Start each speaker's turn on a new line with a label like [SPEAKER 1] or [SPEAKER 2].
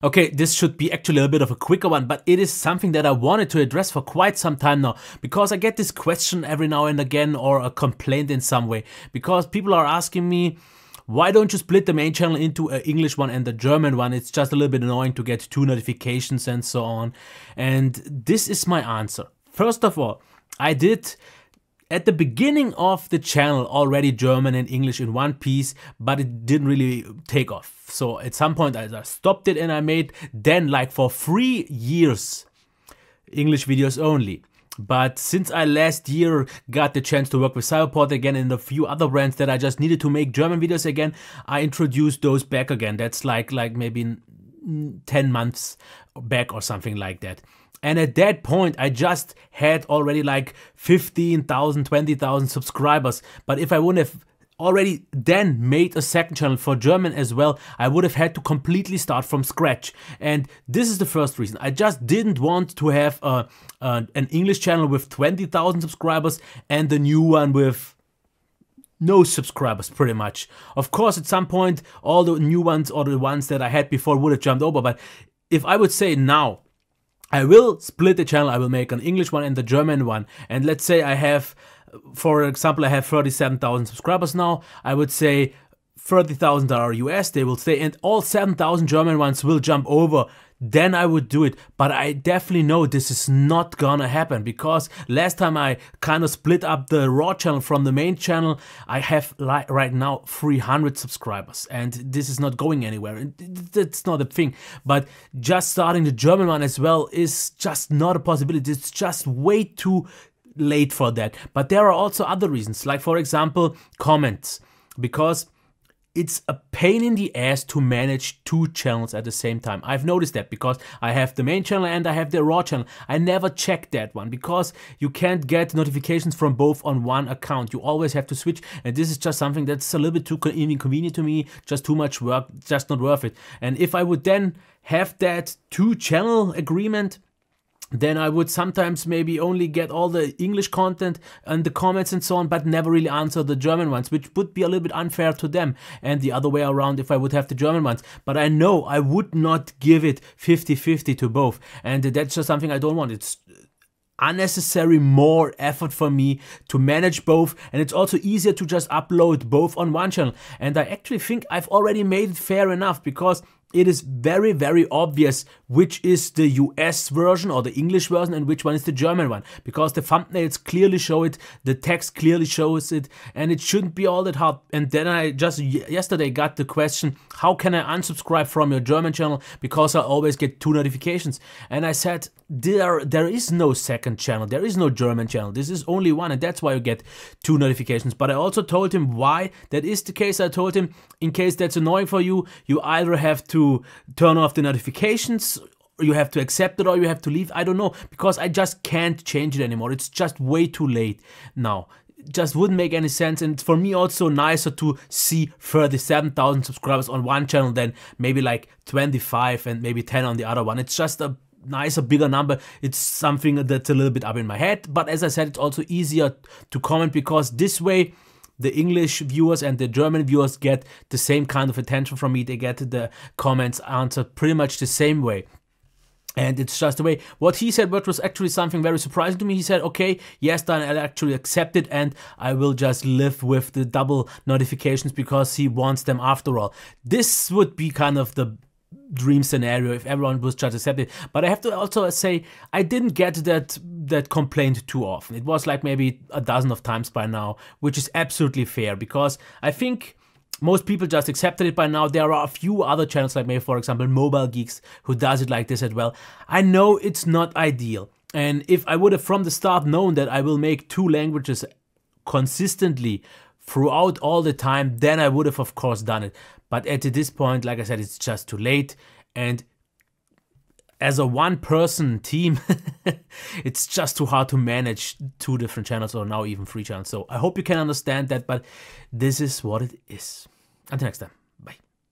[SPEAKER 1] Okay, this should be actually a bit of a quicker one, but it is something that I wanted to address for quite some time now, because I get this question every now and again, or a complaint in some way, because people are asking me, why don't you split the main channel into an English one and the German one? It's just a little bit annoying to get 2 notifications and so on. And this is my answer. First of all, I did at the beginning of the channel already German and English in one piece, but it didn't really take off. So at some point I stopped it and I made then, like, for 3 years English videos only. But since I last year got the chance to work with Cyberport again and a few other brands that I just needed to make German videos again, I introduced those back again. That's like maybe 10 months back or something like that. And at that point, I just had already like 15,000, 20,000 subscribers. But if I wouldn't have already then made a second channel for German as well, I would have had to completely start from scratch. And this is the first reason. I just didn't want to have an English channel with 20,000 subscribers and the new one with no subscribers, pretty much. Of course, at some point, all the new ones or the ones that I had before would have jumped over. But if I would say now, I will split the channel, I will make an English one and the German one. And let's say I have, for example, I have 37,000 subscribers now. I would say 30,000 are US, they will stay, and all 7,000 German ones will jump over. Then I would do it. But I definitely know this is not gonna happen, because last time I kind of split up the Raw channel from the main channel, I have right now 300 subscribers, and this is not going anywhere. It's not a thing. But just starting the German one as well is just not a possibility. It's just way too late for that. But there are also other reasons, like for example comments, because it's a pain in the ass to manage 2 channels at the same time. I've noticed that, because I have the main channel and I have the Raw channel. I never check that one, because you can't get notifications from both on one account. You always have to switch, and this is just something that's a little bit too inconvenient to me, just too much work, just not worth it. And if I would then have that 2 channel agreement, then I would sometimes maybe only get all the English content and the comments and so on, but never really answer the German ones, which would be a little bit unfair to them, and the other way around if I would have the German ones. But I know I would not give it 50-50 to both, and that's just something I don't want. It's unnecessary more effort for me to manage both, and it's also easier to just upload both on one channel. And I actually think I've already made it fair enough, because it is very, very obvious which is the US version or the English version and which one is the German one, because the thumbnails clearly show it, the text clearly shows it, and it shouldn't be all that hard. And then I just yesterday got the question, how can I unsubscribe from your German channel, because I always get 2 notifications. And I said, there is no second channel, there is no German channel, this is only one, and that's why you get 2 notifications. But I also told him why that is the case. I told him, in case that's annoying for you, you either have to turn off the notifications, you have to accept it, or you have to leave. I don't know, because I just can't change it anymore. It's just way too late now. It just wouldn't make any sense, and it's for me also nicer to see 37,000 subscribers on one channel than maybe like 25 and maybe 10 on the other one. It's just a nicer, bigger number. It's something that's a little bit up in my head, but as I said, it's also easier to comment, because this way the English viewers and the German viewers get the same kind of attention from me. They get the comments answered pretty much the same way. And it's just the way. What he said, what was actually something very surprising to me, he said, okay, yes, then I'll actually accept it, and I will just live with the double notifications, because he wants them after all. This would be kind of the dream scenario if everyone was just accepted. But I have to also say, I didn't get that complaint too often. It was like maybe a dozen of times by now, which is absolutely fair, because I think most people just accepted it by now. There are a few other channels, like maybe for example Mobile Geeks, who does it like this as well. I know it's not ideal, and if I would have from the start known that I will make 2 languages consistently throughout all the time, then I would have of course done it. But at this point, like I said, it's just too late, and as a one-person team, it's just too hard to manage 2 different channels, or now even 3 channels. So I hope you can understand that, but this is what it is. Until next time.